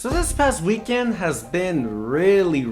So this past weekend has been really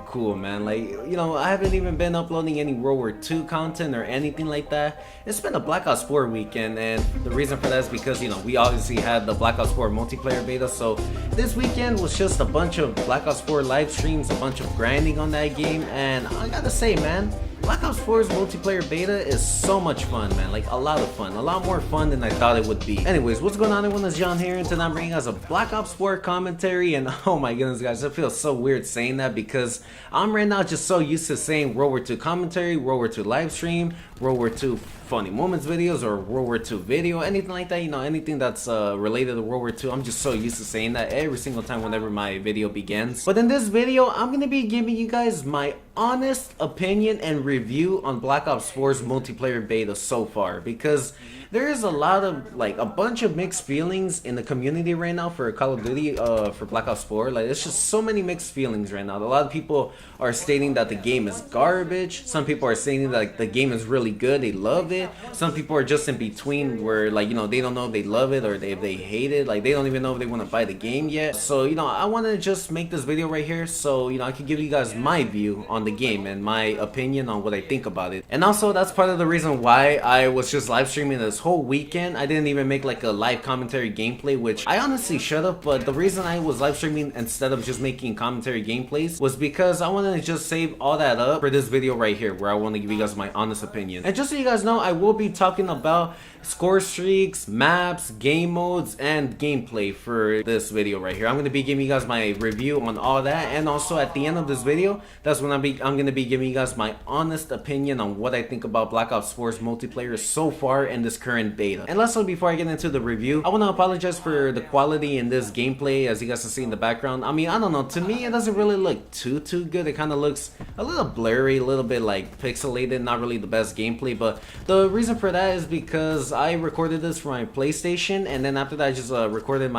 cool, man. Like, I haven't even been uploading any World War II content or anything like that. It's been a Black Ops 4 weekend, and the reason for that is because, we obviously had the Black Ops 4 multiplayer beta, so this weekend was just a bunch of Black Ops 4 live streams, a bunch of grinding on that game, and I gotta say, man, Black Ops 4's multiplayer beta is so much fun, man. Like, a lot of fun. A lot more fun than I thought it would be. Anyways, what's going on, everyone? It's John here, and tonight I'm bringing us a Black Ops 4 commentary, and oh my goodness, guys, it feels so weird saying that because I'm right now just so used to saying World War II commentary, World War II live stream, World War II funny moments videos, or World War II video, anything like that, anything that's related to World War II. I'm just so used to saying that every single time whenever my video begins. But in this video, I'm going to be giving you guys my honest opinion and review on Black Ops 4's multiplayer beta so far, because there is a lot of, like, a bunch of mixed feelings in the community right now for Call of Duty, for Black Ops 4. Like, it's just so many mixed feelings right now. A lot of people are stating that the game is garbage. Some people are saying that, like, the game is really good, they love it. Some people are just in between where, like, they don't know if they love it or if they hate it. Like, they don't even know if they want to buy the game yet. So, I want to just make this video right here so, I can give you guys my view on the game and my opinion on what I think about it. And also, that's part of the reason why I was just live streaming this whole weekend. I didn't even make like a live commentary gameplay, which I honestly should have, but the reason I was live streaming instead of just making commentary gameplays was because I wanted to just save all that up for this video right here, where I want to give you guys my honest opinion. And just so you guys know, I will be talking about score streaks, maps, game modes, and gameplay for this video right here. I'm going to be giving you guys my review on all that, and also at the end of this video, that's when I'm going to be giving you guys my honest opinion on what I think about Black Ops 4's multiplayer so far in this current beta. And lastly, before I get into the review, I want to apologize for the quality in this gameplay, as you guys can see in the background. I mean, I don't know, to me it doesn't really look too good. It kind of looks a little blurry, a little bit like pixelated, not really the best gameplay. But the reason for that is because I recorded this from my PlayStation, and then after that I just recorded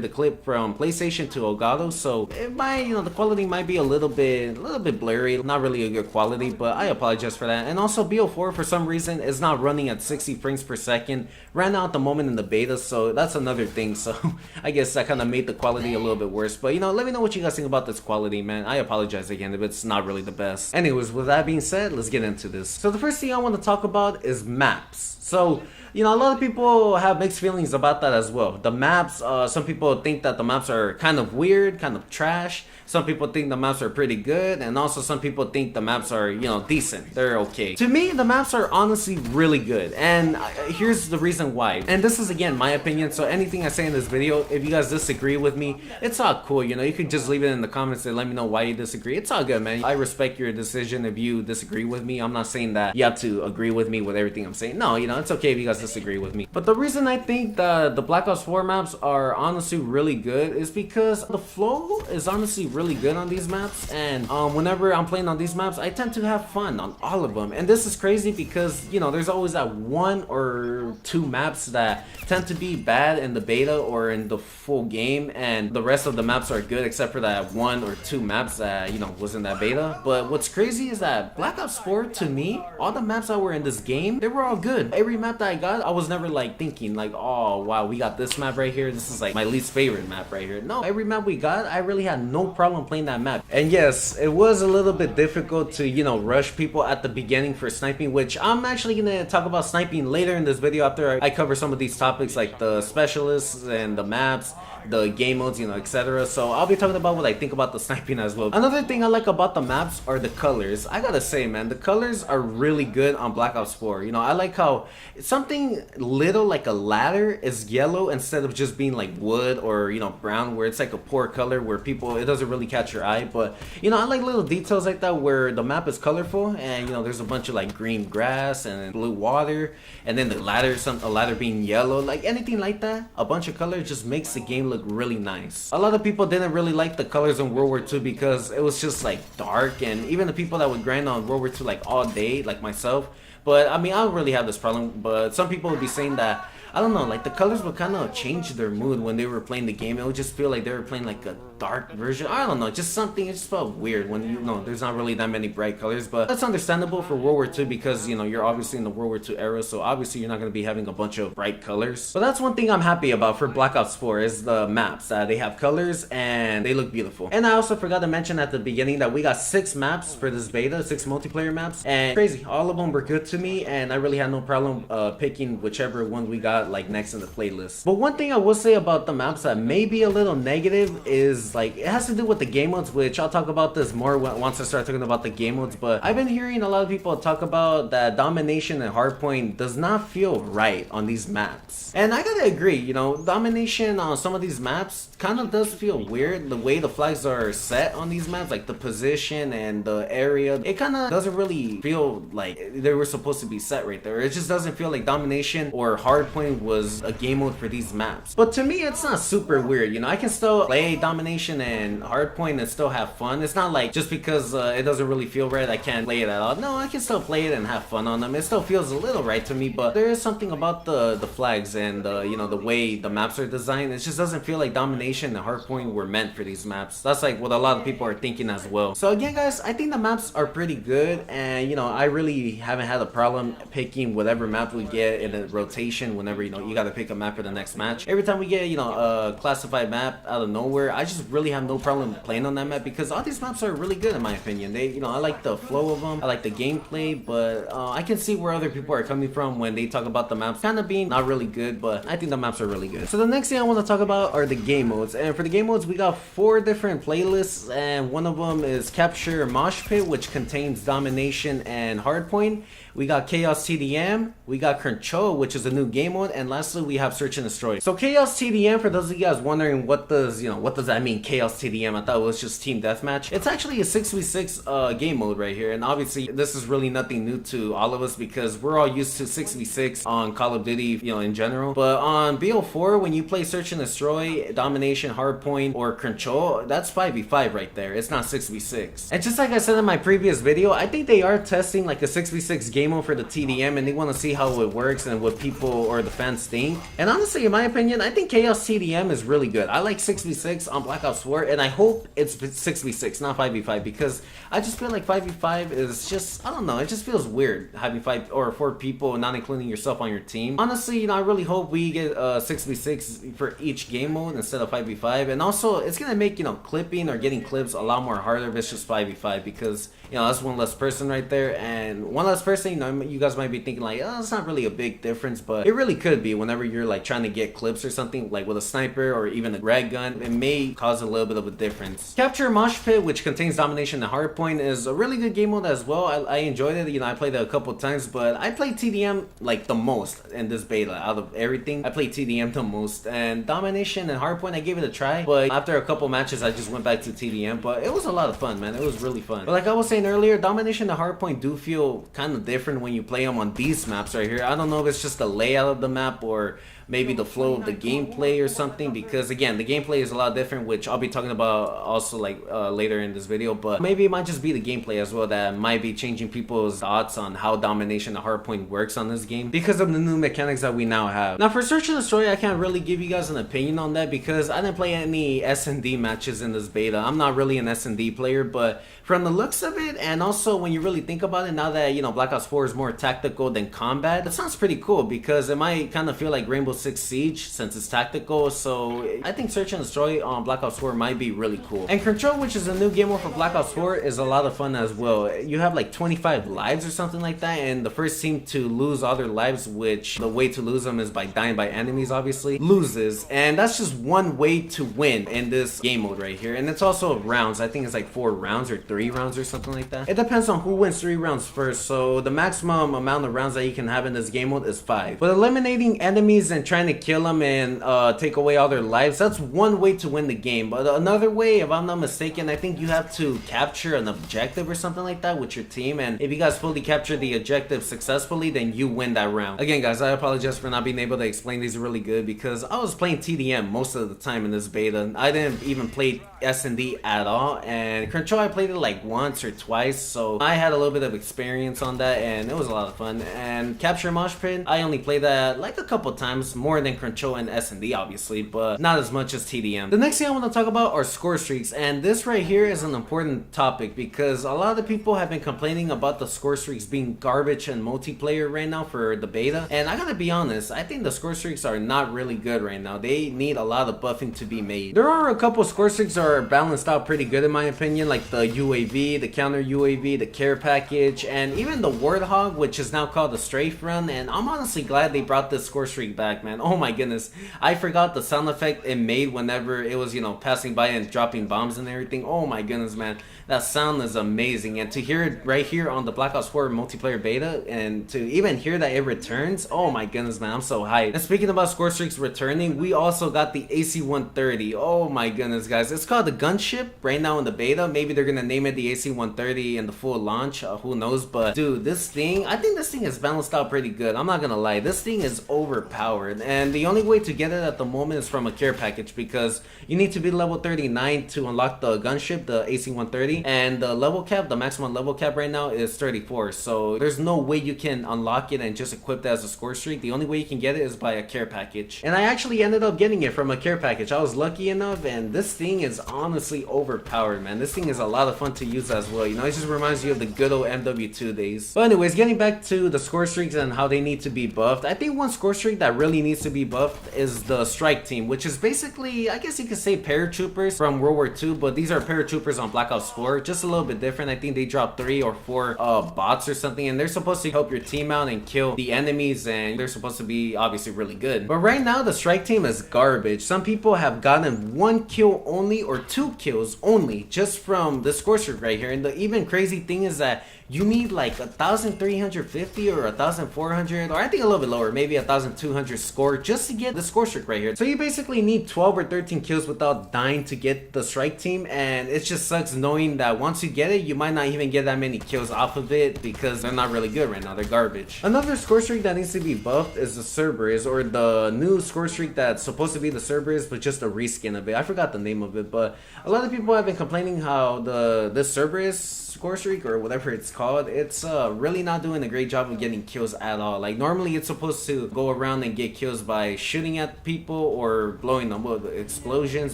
the clip from PlayStation to Elgato, so it might, the quality might be a little bit blurry, not really a good quality, but I apologize for that. And also, BO4 for some reason is not running at 60 frames per second right now at the moment in the beta, so that's another thing. So I guess that kind of made the quality a little bit worse. But let me know what you guys think about this quality, man. I apologize again if it's not really the best. Anyways, with that being said, let's get into this. So the first thing I want to talk about is maps. So, a lot of people have mixed feelings about that as well. The maps, some people think that the maps are kind of weird, kind of trash. Some people think the maps are pretty good, and also some people think the maps are, decent. They're okay. To me, the maps are honestly really good, and here's the reason why. And this is, again, my opinion, so anything I say in this video, if you guys disagree with me, it's all cool, you can just leave it in the comments and let me know why you disagree. It's all good, man. I respect your decision if you disagree with me. I'm not saying that you have to agree with me with everything I'm saying. No, it's okay if you guys disagree with me. But the reason I think the Black Ops 4 maps are honestly really good is because the flow is honestly really good on these maps, and whenever I'm playing on these maps, I tend to have fun on all of them. And this is crazy because there's always that one or two maps that tend to be bad in the beta or in the full game, and the rest of the maps are good except for that one or two maps that was in that beta. But what's crazy is that Black Ops 4, to me, all the maps that were in this game, they were all good. Every map that I got, I was never like thinking like, oh wow, we got this map right here, this is like my least favorite map right here. No, every map we got, I really had no problem playing that map. And yes, it was a little bit difficult to rush people at the beginning for sniping, which I'm actually gonna talk about sniping later in this video after I cover some of these topics like the specialists and the maps, the game modes, etc. So I'll be talking about what I think about the sniping as well. Another thing I like about the maps are the colors. I gotta say, man, the colors are really good on Black Ops 4. I like how something little like a ladder is yellow instead of just being like wood or brown, where it's like a poor color where it doesn't really catch your eye. But I like little details like that where the map is colorful, and there's a bunch of like green grass and blue water, and then the ladder, a ladder being yellow, like anything like that. A bunch of color just makes the game look really nice. A lot of people didn't really like the colors in World War II because it was just like dark, and even the people that would grind on World War II like all day, like myself. But I mean, I don't really have this problem, but some people would be saying that I don't know, like the colors would kind of change their mood when they were playing the game. It would just feel like they were playing like a dark version. I don't know, just something, it just felt weird when, you know, there's not really that many bright colors, but that's understandable for World War II because, you know, you're obviously in the World War II era, so obviously you're not going to be having a bunch of bright colors. But that's one thing I'm happy about for Black Ops 4 is the maps. They have colors and they look beautiful. And I also forgot to mention at the beginning that we got 6 maps for this beta, 6 multiplayer maps, and crazy, all of them were good to me, and I really had no problem picking whichever one we got like next in the playlist. But one thing I will say about the maps that may be a little negative is like it has to do with the game modes, which I'll talk about this more once I start talking about the game modes. But I've been hearing a lot of people talk about that domination and hardpoint does not feel right on these maps, and I gotta agree. You know, domination on some of these maps kind of does feel weird. The way the flags are set on these maps, like the position and the area, it kind of doesn't really feel like they were supposed to be set right there. It just doesn't feel like domination or hardpoint was a game mode for these maps. But to me, it's not super weird. You know, I can still play domination and hardpoint and still have fun. It's not like just because it doesn't really feel right, I can't play it at all. No, I can still play it and have fun on them. It still feels a little right to me, but there is something about the flags and you know, the way the maps are designed. It just doesn't feel like domination and hardpoint were meant for these maps. That's like what a lot of people are thinking as well. So again, guys, I think the maps are pretty good, and you know, I really haven't had a problem picking whatever map we get in a rotation. Whenever, you know, you got to pick a map for the next match, every time we get, you know, a classified map out of nowhere, I just really have no problem playing on that map because all these maps are really good in my opinion. They, you know, I like the flow of them, I like the gameplay, but I can see where other people are coming from when they talk about the maps kind of being not really good, but I think the maps are really good. So the next thing I want to talk about are the game modes, and for the game modes we got 4 different playlists, and one of them is Capture Mosh Pit, which contains domination and hardpoint. We got Chaos TDM, we got Control, which is a new game mode, and lastly we have Search and Destroy. So Chaos TDM, for those of you guys wondering what does that mean, Chaos TDM, I thought it was just team deathmatch. It's actually a 6v6 game mode right here, and obviously this is really nothing new to all of us because we're all used to 6v6 on Call of Duty, you know, in general. But on BO4, when you play Search and Destroy, Domination, Hardpoint, or Control, that's 5v5 right there. It's not 6v6. And just like I said in my previous video, I think they are testing like a 6v6 game mode for the TDM, and they want to see how it works and what people or the fans think. And honestly, in my opinion, I think Chaos TDM is really good. I like 6v6 on Black Ops 4, and I hope it's 6v6, not 5v5, because I just feel like 5v5 is just, I don't know, it just feels weird having 5 or 4 people, not including yourself, on your team. Honestly, you know, I really hope we get 6v6 for each game mode instead of 5v5, and also it's gonna make, you know, clipping or getting clips a lot more harder if it's just 5v5, because, you know, that's one less person right there, and one less person, you know, you guys might be thinking like, oh, it's not really a big difference, but it really could be whenever you're like trying to get clips or something, like with a sniper or even a red gun. It may cause a little bit of a difference. Capture Mosh Pit, which contains domination and hardpoint, is a really good game mode as well. I enjoyed it. You know, I played it a couple times, but I played TDM like the most in this beta. Out of everything, I played TDM the most, and domination and hardpoint, I gave it a try, but after a couple matches I just went back to TDM. But it was a lot of fun, man. It was really fun. But like I was saying earlier, domination and hardpoint do feel kind of different when you play them on these maps right here. I don't know if it's just the layout of the map or maybe the flow of the gameplay or something, because again, the gameplay is a lot different, which I'll be talking about also like later in this video. But maybe it might just be the gameplay as well that might be changing people's thoughts on how domination and hardpoint works on this game because of the new mechanics that we now have. Now for Search and Destroy, I can't really give you guys an opinion on that because I didn't play any S&D matches in this beta. I'm not really an S&D player, but from the looks of it, and also when you really think about it, now that, you know, Black Ops 4 is more tactical than combat, it sounds pretty cool because it might kind of feel like Rainbow Six Siege since it's tactical. So I think Search and Destroy on Black Ops 4 might be really cool. And Control, which is a new game mode for Black Ops 4, is a lot of fun as well. You have like 25 lives or something like that, and the first team to lose all their lives, which the way to lose them is by dying by enemies, obviously, loses. And that's just one way to win in this game mode right here. And it's also rounds. I think it's like 4 rounds or 3 rounds or something like that. It depends on who wins 3 rounds first. So the maximum amount of rounds that you can have in this game mode is 5. But eliminating enemies and trying to kill them and take away all their lives, that's one way to win the game. But another way, if I'm not mistaken, I think you have to capture an objective or something like that with your team, and if you guys fully capture the objective successfully, then you win that round. Again, guys, I apologize for not being able to explain these really good because I was playing TDM most of the time in this beta. I didn't even play S&D at all, and Control, I played it like once or twice, so I had a little bit of experience on that, and it was a lot of fun. And Capture Mosh Pit, I only played that like a couple times specialists more than control and S&D obviously, but not as much as TDM. The next thing I want to talk about are score streaks, and this right here is an important topic because a lot of people have been complaining about the score streaks being garbage in multiplayer right now for the beta, and I gotta be honest, I think the score streaks are not really good right now. They need a lot of buffing to be made. There are a couple score streaks that are balanced out pretty good in my opinion, like the UAV, the counter UAV, the care package, and even the Warthog, which is now called the strafe run, and I'm honestly glad they brought this score streak back, man. Oh my goodness, I forgot the sound effect it made whenever it was, you know, passing by and dropping bombs and everything. Oh my goodness, man, that sound is amazing, and to hear it right here on the Black Ops 4 multiplayer beta, and to even hear that it returns, oh my goodness, man, I'm so hyped. And speaking about score streaks returning, we also got the AC-130. Oh my goodness, guys, it's called the gunship right now in the beta. Maybe they're gonna name it the AC-130 in the full launch, who knows, but dude, this thing, I think this thing is balanced out pretty good. I'm not gonna lie, this thing is overpowered, and the only way to get it at the moment is from a care package, because you need to be level 39 to unlock the gunship, the AC-130, and the level cap, the maximum level cap right now is 34, so there's no way you can unlock it and just equip that as a score streak. The only way you can get it is by a care package, and I actually ended up getting it from a care package. I was lucky enough, and this thing is honestly overpowered, man. This thing is a lot of fun to use as well, you know, it just reminds you of the good old MW2 days. But anyways, getting back to the score streaks and how they need to be buffed, I think one score streak that really needs to be buffed is the strike team, which is basically, I guess you could say, paratroopers from World War II, but these are paratroopers on Black Ops 4, just a little bit different. I think they drop 3 or 4 bots or something, and they're supposed to help your team out and kill the enemies, and they're supposed to be obviously really good. But right now the strike team is garbage. Some people have gotten 1 kill only or 2 kills only just from the score streak right here, and the even crazy thing is that you need like 1,350 or 1,400, or I think a little bit lower, maybe 1,200 score just to get the score streak right here. So you basically need 12 or 13 kills without dying to get the strike team, and it just sucks knowing that once you get it, you might not even get that many kills off of it because they're not really good right now. They're garbage. Another score streak that needs to be buffed is the Cerberus, or the new score streak that's supposed to be the Cerberus but just a reskin of it. I forgot the name of it, but a lot of people have been complaining how this Cerberus score streak, or whatever it's called, it's really not doing a great job of getting kills at all. Like normally it's supposed to go around and get kills by shooting at people or blowing them with explosions,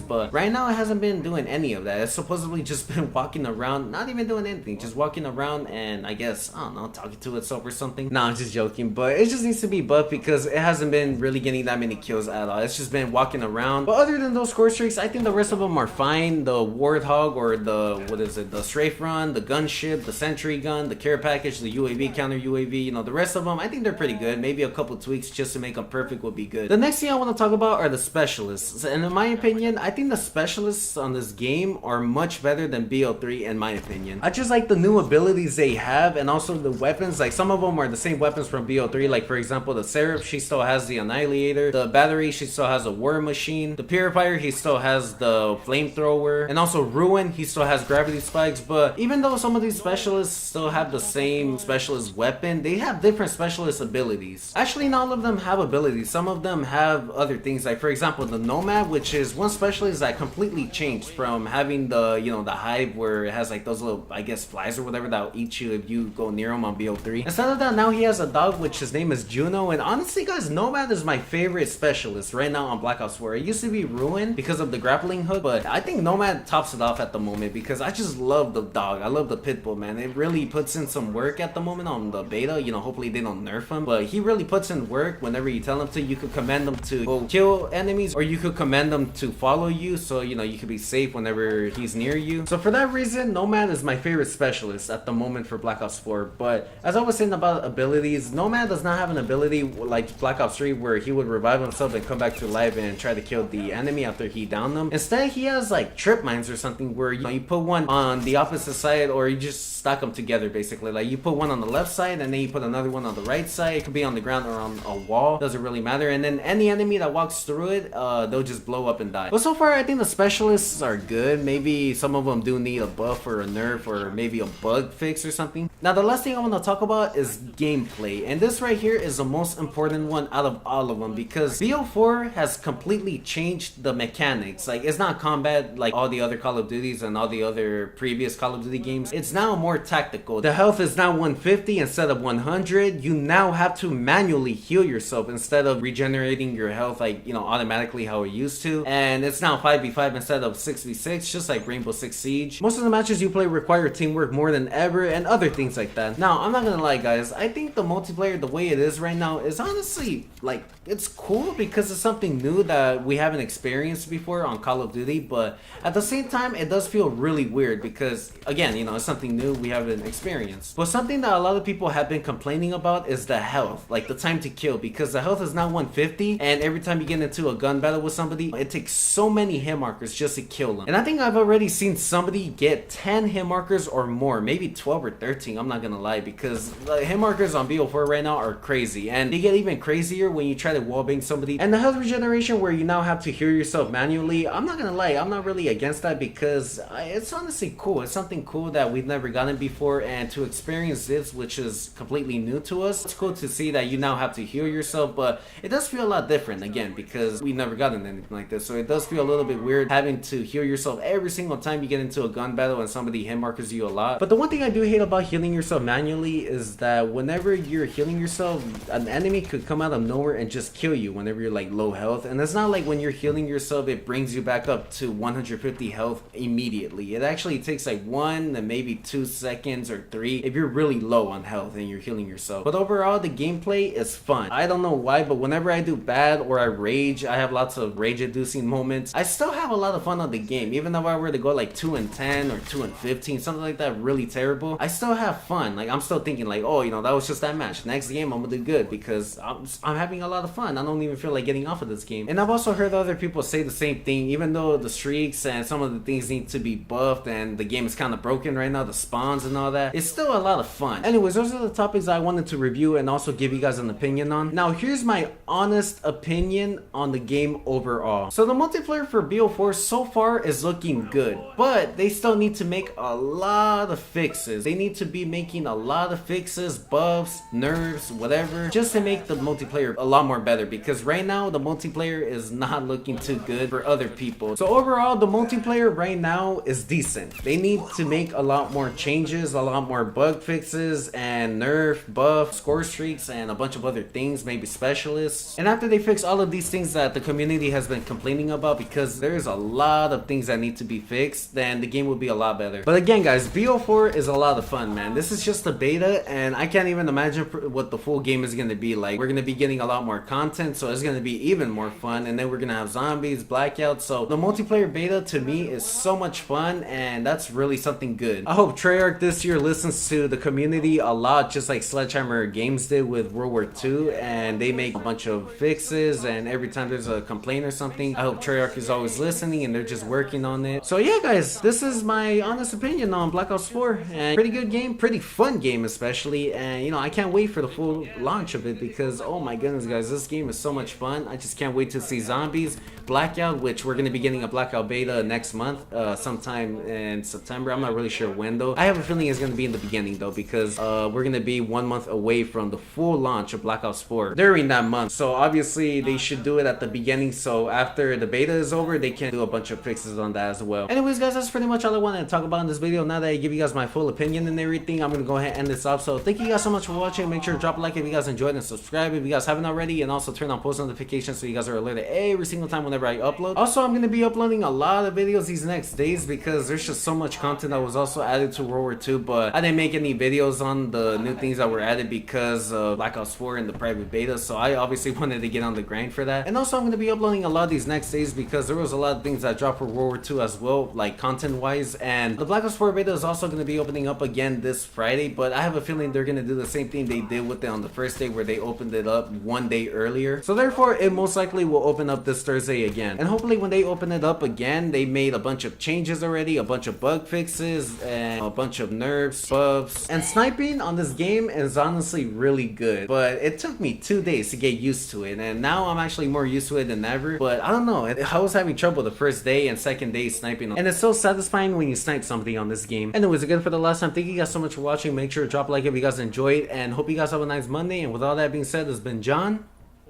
but right now it hasn't been doing any of that. It's supposedly just been walking around, not even doing anything, just walking around and I guess, I don't know, talking to itself or something. Nah, I'm just joking, but it just needs to be buffed because it hasn't been really getting that many kills at all. It's just been walking around. But other than those score streaks, I think the rest of them are fine. The Warthog, or the, what is it, the strafe run, the gunship, the sentry gun, the care package, the UAV, counter UAV, you know, the rest of them, I think they're pretty good. Maybe a couple tweaks just to make them perfect would be good. The next thing I want to talk about are the specialists, and in my opinion, I think the specialists on this game are much better than BO3 in my opinion. I just like the new abilities they have, and also the weapons. Like some of them are the same weapons from BO3, like for example the Seraph, she still has the Annihilator, the Battery, she still has a War Machine, the Purifier, he still has the Flamethrower, and also Ruin, he still has Gravity Spikes. But even though some of these specialists still have the same specialist weapon, they have different specialist abilities. Actually, not all of them have abilities. Some of them have other things, like for example the Nomad, which is one specialist that completely changed from having the, you know, the hive where it has like those little, I guess, flies or whatever that'll eat you if you go near him on BO3. Instead of that, now he has a dog which his name is Juno, and honestly guys, Nomad is my favorite specialist right now on Black Ops 4. It used to be Ruin because of the grappling hook, but I think Nomad tops it off at the moment because I just love the dog. I love the Pitbull, man. It really puts in some work at the moment on the beta, you know, hopefully they don't nerf him, but he really puts in work whenever you tell him to. You could command him to go kill enemies, or you could command him to follow you, so you know you could be safe whenever he's near you. So for that reason, Nomad is my favorite specialist at the moment for Black Ops 4. But as I was saying about abilities, Nomad does not have an ability like Black Ops 3 where he would revive himself and come back to life and try to kill the enemy after he downed them. Instead, he has like trip mines or something where, you know, you put one on the opposite side, or you just stack them together basically. Like you put one on the left side and then you put another one on the right side. It could be on the ground or on a wall, doesn't really matter, and then any enemy that walks through it, they'll just blow up and die. But so far I think the specialists are good. Maybe some of them do need a buff or a nerf or maybe a bug fix or something. Now the last thing I want to talk about is gameplay, and this right here is the most important one out of all of them because BO4 has completely changed the mechanics. Like it's not combat like all the other Call of Duties and all the other previous Call of Duty games. It's now more tactical. critical. The health is now 150 instead of 100. You now have to manually heal yourself instead of regenerating your health like, you know, automatically how it used to. And it's now 5v5 instead of 6v6, just like Rainbow Six Siege. Most of the matches you play require teamwork more than ever and other things like that. Now, I'm not gonna lie guys, I think the multiplayer the way it is right now is honestly, like, it's cool because it's something new that we haven't experienced before on Call of Duty, but at the same time it does feel really weird because, again, you know, it's something new we haven't experienced. But something that a lot of people have been complaining about is the health, like the time to kill, because the health is now 150 and every time you get into a gun battle with somebody, it takes so many hit markers just to kill them. And I think I've already seen somebody get 10 hit markers or more, maybe 12 or 13, I'm not gonna lie, because the hit markers on BO4 right now are crazy, and they get even crazier when you try to wallbang somebody. And the health regeneration where you now have to heal yourself manually, I'm not gonna lie, I'm not really against that because it's honestly cool. It's something cool that we've never gotten before, and to experience this, which is completely new to us, it's cool to see that you now have to heal yourself, but it does feel a lot different, again, because we've never gotten anything like this, so it does feel a little bit weird having to heal yourself every single time you get into a gun battle and somebody hit markers you a lot. But the one thing I do hate about healing yourself manually is that whenever you're healing yourself, an enemy could come out of nowhere and just kill you whenever you're like low health. And it's not like when you're healing yourself it brings you back up to 150 health immediately. It actually takes like 1 to maybe 2 seconds or 3 if you're really low on health and you're healing yourself. But overall the gameplay is fun. I don't know why, but whenever I do bad or I rage, I have lots of rage inducing moments, I still have a lot of fun on the game. Even though I were to go like 2 and 10 or 2 and 15, something like that, really terrible, I still have fun. Like, I'm still thinking like, oh, you know, that was just that match. Next game I'm gonna do good because I'm having a lot of fun. I don't even feel like getting off of this game. And I've also heard other people say the same thing, even though the streaks and some of the things need to be buffed and the game is kind of broken right now, the spawns and all that, it's still a lot of fun. Anyways, those are the topics I wanted to review and also give you guys an opinion on. Now here's my honest opinion on the game overall. So the multiplayer for BO4 so far is looking good, but they still need to make a lot of fixes. They need to be making a lot of fixes, buffs, nerfs, whatever, just to make the multiplayer a lot more better, because right now the multiplayer is not looking too good for other people. So overall the multiplayer right now is decent. They need to make a lot more changes, a lot more bug fixes and nerf, buff, score streaks, and a bunch of other things, maybe specialists. And after they fix all of these things that the community has been complaining about, because there's a lot of things that need to be fixed, then the game will be a lot better. But again guys, BO4 is a lot of fun, man. This is just a beta and I can't even imagine what the full game is going to be like. We're going to be getting a lot more content, so it's going to be even more fun, and then we're going to have zombies, blackouts. So the multiplayer beta to me is so much fun, and that's really something good. I hope Treyarch this year listens to the community a lot, just like Sledgehammer Games did with World War II, and they make a bunch of fixes, and every time there's a complaint or something, I hope Treyarch is always listening and they're just working on it. So yeah guys, this is my honest opinion on Black Ops 4, and pretty good game, pretty fun game especially, and you know, I can't wait for the full launch of it because oh my goodness guys, this game is so much fun. I just can't wait to see zombies, blackout, which we're going to be getting a blackout beta next month, sometime in September. I'm not really sure when though. I have a feeling it's going to be in the beginning though, because we're going to be 1 month away from the full launch of Black Ops 4 during that month. So obviously they should do it at the beginning, so after the beta is over they can do a bunch of fixes on that as well. Anyways guys, that's pretty much all I wanted to talk about in this video. Now that I give you guys my full opinion and everything, I'm going to go ahead and end this off. So thank you guys so much for watching. Make sure to drop a like if you guys enjoyed and subscribe if you guys haven't already, and also turn on post notifications so you guys are alerted every single time whenever I upload. Also, I'm going to be uploading a lot of videos these next days because there's just so much content that was also added to World War II, but I didn't make any videos on the new things that were added because of Black Ops 4 and the private beta, so I obviously wanted to get on the grind for that. And also I'm going to be uploading a lot of these next days because there was a lot of things that dropped for World War II as well, like content wise, and the Black Ops 4 beta is also going to be opening up again this Friday, but I have a feeling they're going to do the same thing they did with it on the first day where they opened it up 1 day earlier. So therefore it most likely will open up this Thursday again, and hopefully when they open it up again they made a bunch of changes already, a bunch of bug fixes and a bunch of nerfs, buffs, and sniping on this game is honestly really good, but it took me 2 days to get used to it, and now I'm actually more used to it than ever. But I don't know, I was having trouble the first day and second day sniping, and it's so satisfying when you snipe somebody on this game. Anyways, again for the last time, thank you guys so much for watching. Make sure to drop a like if you guys enjoyed, and hope you guys have a nice Monday. And with all that being said, it's been John,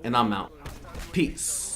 and I'm out. Peace.